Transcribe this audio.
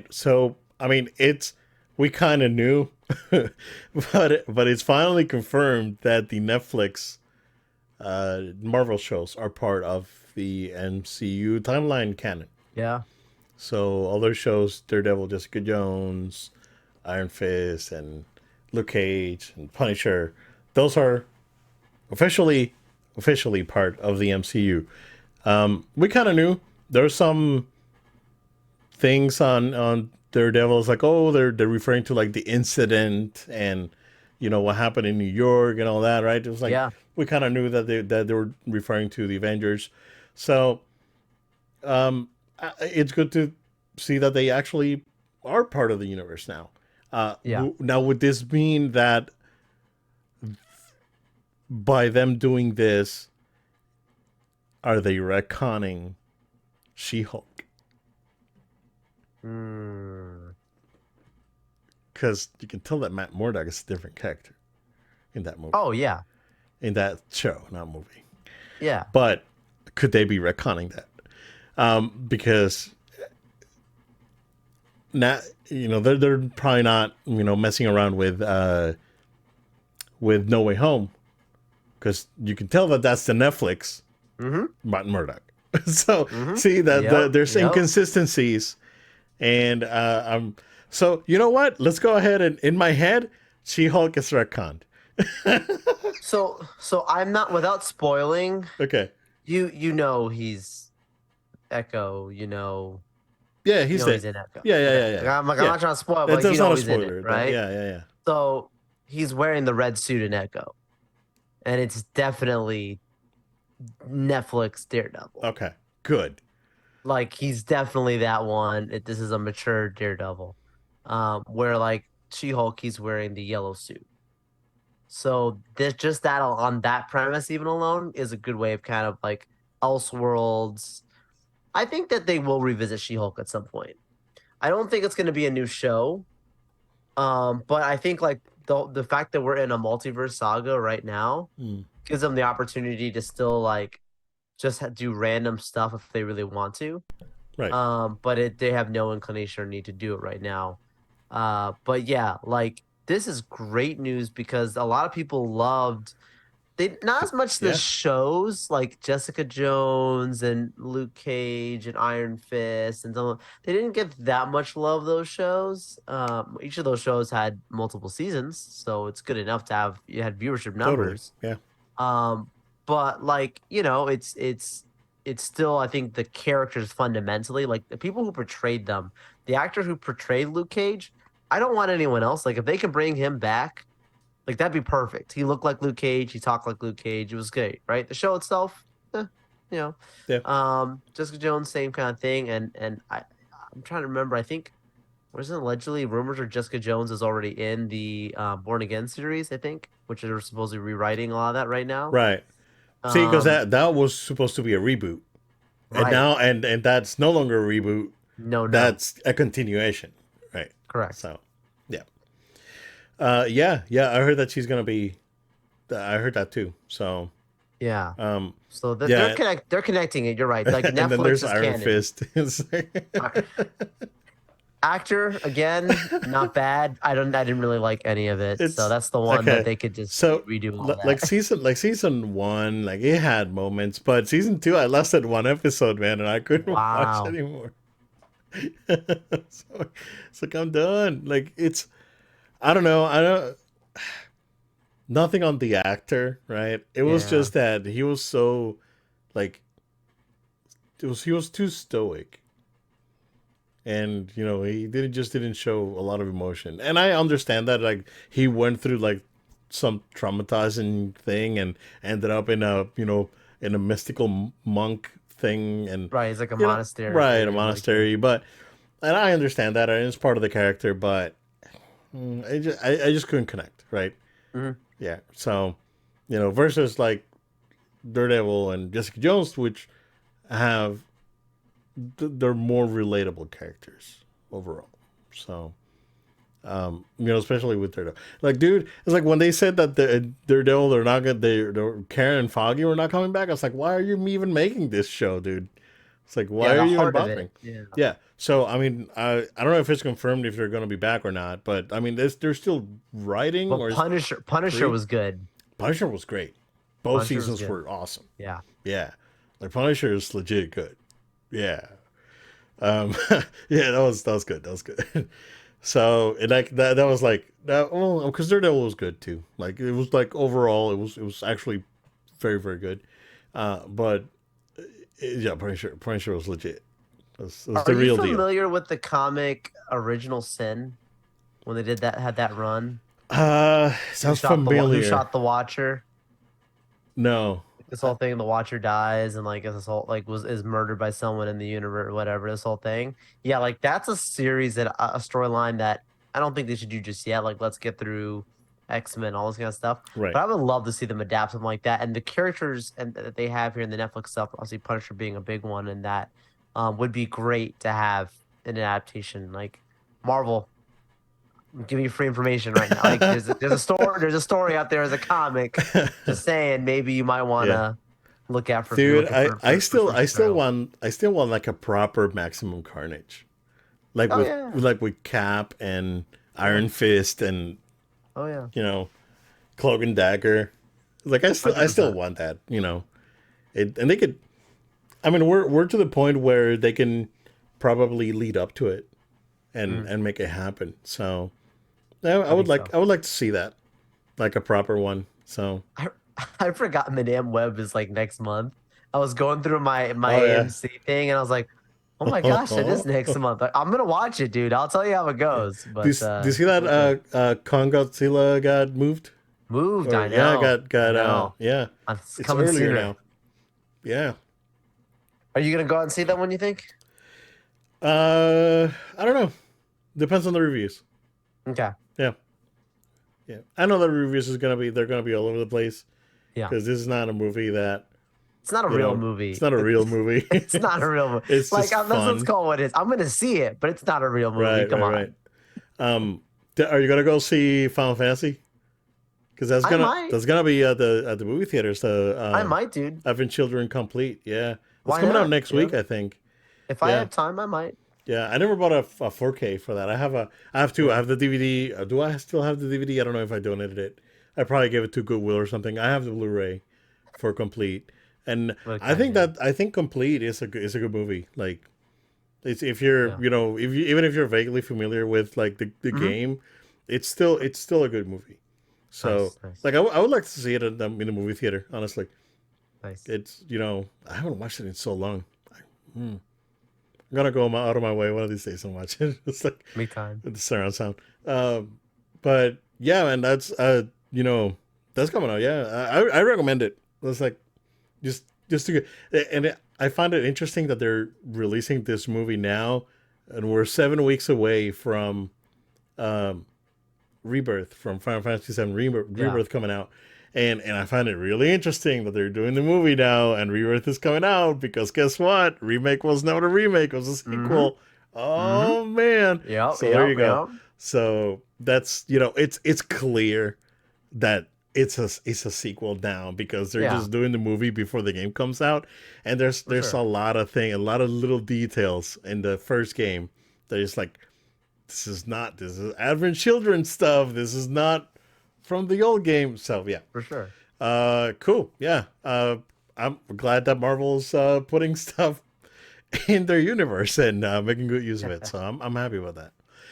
right. So I mean, we kind of knew, but it's finally confirmed that the Netflix Marvel shows are part of the MCU timeline canon. Yeah. So all those shows, Daredevil, Jessica Jones, Iron Fist, and Luke Cage and Punisher, those are officially part of the MCU. We kind of knew there's some things on Daredevil. It's like, oh, they're referring to like the incident and what happened in New York and all that, right? It was like Yeah. we kind of knew that they were referring to the Avengers. So it's good to see that they actually are part of the universe now. Yeah. Now, would this mean that by them doing this, are they retconning She-Hulk? Mm. Because you can tell that Matt Murdock is a different character in that movie, Oh yeah. in that show, not movie. Yeah. But could they be retconning that? Because not, they're probably not, messing around with No Way Home, because you can tell that that's the Netflix Mm-hmm. Matt Murdock. So Mm-hmm. see that Yep. there's Yep. inconsistencies, and so you know what? Let's go ahead and in my head, She Hulk is retconned. So I'm not without spoiling. Okay. You know he's Echo. Yeah, You he's know there. he's in Echo. Yeah, yeah, Okay. yeah, Like, yeah. I'm Yeah. not trying to spoil, but like, That's not a he's in it, spoiler. right? Yeah, yeah, So he's wearing the red suit in Echo, and it's definitely Netflix yeah. Daredevil. Okay. Good. Like he's definitely that one. This is a mature Daredevil, where like She-Hulk, he's wearing the yellow suit. So this just that on that premise even alone is a good way of kind of like Elseworlds. I think that they will revisit She-Hulk at some point. I don't think it's going to be a new show. But I think like the fact that we're in a multiverse saga right now Mm, gives them the opportunity to still like just do random stuff if they really want to. right. But they have no inclination or need to do it right now. But yeah, like this is great news because a lot of people loved they not as much the Yeah. shows like Jessica Jones and Luke Cage and Iron Fist and some. They didn't get that much love those shows. Each of those shows had multiple seasons, so it's good enough to have you had viewership Totally. numbers. Yeah. Um, but like it's still I think the characters fundamentally like the people who portrayed them, the actor who portrayed Luke Cage. I don't want anyone else. Like if they can bring him back like that'd be perfect. He looked like Luke Cage. He talked like Luke Cage. It was great, right? The show itself, you know, Yeah. Jessica Jones, same kind of thing. And I'm trying to remember. I think wasn't allegedly rumors or Jessica Jones is already in the Born Again series. I think, which they're supposedly rewriting a lot of that right now. Right. See, because Um, that was supposed to be a reboot, and right. now and that's no longer a reboot. No, no, That's a continuation. Right. correct. So, yeah. Yeah, yeah. I heard that she's gonna be. I heard that too. So, Yeah. um, So yeah. they're connecting it. You're right. Like And then there's Netflix is Iron canon. Fist. It's like- Actor again, not bad. I didn't really like any of it, so it's that's the one that okay. they could just So, redo all like that. season one, like it had moments, but season two, I lasted one episode, man, and I couldn't watch Wow. anymore. So, it's like I'm done. Like it's, I don't know. I don't. Nothing on the actor, right? It was Yeah. just that he was so, like, he was too stoic, and he didn't show a lot of emotion. And I understand that, like, he went through like some traumatizing thing and ended up in a mystical monk thing, and Right. He's like a monastery right, a or he's like the monastery. But and I understand that, and it's part of the character, but I just couldn't connect, right? Mhm. Yeah. So, versus like Daredevil and Jessica Jones, which have they're more relatable characters overall. So, especially with Daredevil. Like, dude, it's like when they said that the Daredevil, they're Karen and Foggy were not coming back. I was like, why are you even making this show, dude? It's like, Yeah, why are the you even heart of it. bothering? Yeah. Yeah. So I mean, I don't know if it's confirmed if they're going to be back or not, but I mean, they're still writing But or is Punisher pre was good. Punisher was great. Both Punisher was seasons good. were awesome. Yeah. Yeah, like Punisher is legit good. Yeah. Um, yeah, that was good. That was good. So and like that was like that. Well, because Daredevil was good too. Like it was like overall, it was actually very very good. But yeah, Punisher was legit. It was Are the you real deal. familiar with the comic Original Sin when they did that had that run? Sounds Who familiar. shot the Watcher? No. This whole thing, the Watcher dies and like this whole like was is murdered by someone in the universe or whatever. This whole thing, yeah, like that's a series that a storyline that I don't think they should do just yet. Like let's get through X-Men, all this kind of stuff. Right. But I would love to see them adapt something like that. And the characters and that they have here in the Netflix stuff, obviously Punisher being a big one, and that would be great to have an adaptation. Like Marvel, I'm giving you free information right now. Like there's a story out there as a comic. Just saying, maybe you might want Yeah. to look out for if you're Dude, looking for I source still material. want like a proper Maximum Carnage. Like Oh yeah, with Cap and Iron Fist and oh yeah, you know, Cloak and Dagger. Like hundred I still percent. want that, you know. And they could I mean we're to the point where they can probably lead up to it Mm, and make it happen. So I think so. I would like to see that. Like a proper one. So I I forgot Madame Web is like next month. I was going through my oh yeah. AMC thing and I was like, oh my gosh, it is next month. Like, I'm gonna watch it, dude. I'll tell you how it goes. But Do you see that can't wait. Kong Godzilla got moved? Moved, Or I yeah, know, I got know. yeah. It's It's coming earlier sooner. now. Yeah. Are you gonna go out and see that one? You think? I don't know. Depends on the reviews. Okay. Yeah. Yeah. I know the reviews they're gonna be all over the place Yeah. because this is not a movie that, It's not a you real know, it's movie. not a real movie. It's not a real movie. It's Like just let's fun. call it what it is. I'm gonna see it, but it's not a real movie. Right, Come right, right. on. Are you gonna go see Final Fantasy? Because I might. that's gonna be at the movie theaters. The I might, dude. Advent Children Complete. Yeah, it's Why coming out not? next You week, know, I think. if I Yeah, have time, I might. yeah. I never bought a 4K for that. I have two. I Yeah. have the DVD. Do I still have the DVD? I don't know if I donated it. I probably gave it to Goodwill or something. I have the Blu-ray for Complete, and Okay. Yeah. I think Complete is a good movie. Like it's if you're Yeah. you know if you even if you're vaguely familiar with like the Hmm. game, it's still a good movie. So Nice. Nice. like I would like to see it in the movie theater. Honestly, Nice. it's I haven't watched it in so long. I'm gonna go out of my way one of these days and watch it. It's like Me time. the surround sound. But yeah, man, that's that's coming out. Yeah, I recommend it. It's like just to get, and I find it interesting that they're releasing this movie now, and we're 7 weeks away from um, Rebirth, from Final Fantasy VII Yeah. Rebirth coming out. And I find it really interesting that they're doing the movie now and Rebirth is coming out because guess what? Remake was not a remake, it was a Mm-hmm. sequel. Mm-hmm. Oh man. Yep. So there Yep. you go. Yep. So that's it's clear that it's a sequel now because they're Yeah. just doing the movie before the game comes out. And For there's a sure. lot of a lot of little details in the first game that is like this is Advent Children stuff. This is not from the old game. So yeah. For sure. Cool. Yeah. I'm glad that Marvel's putting stuff in their universe and making good use of it. So I'm happy about that.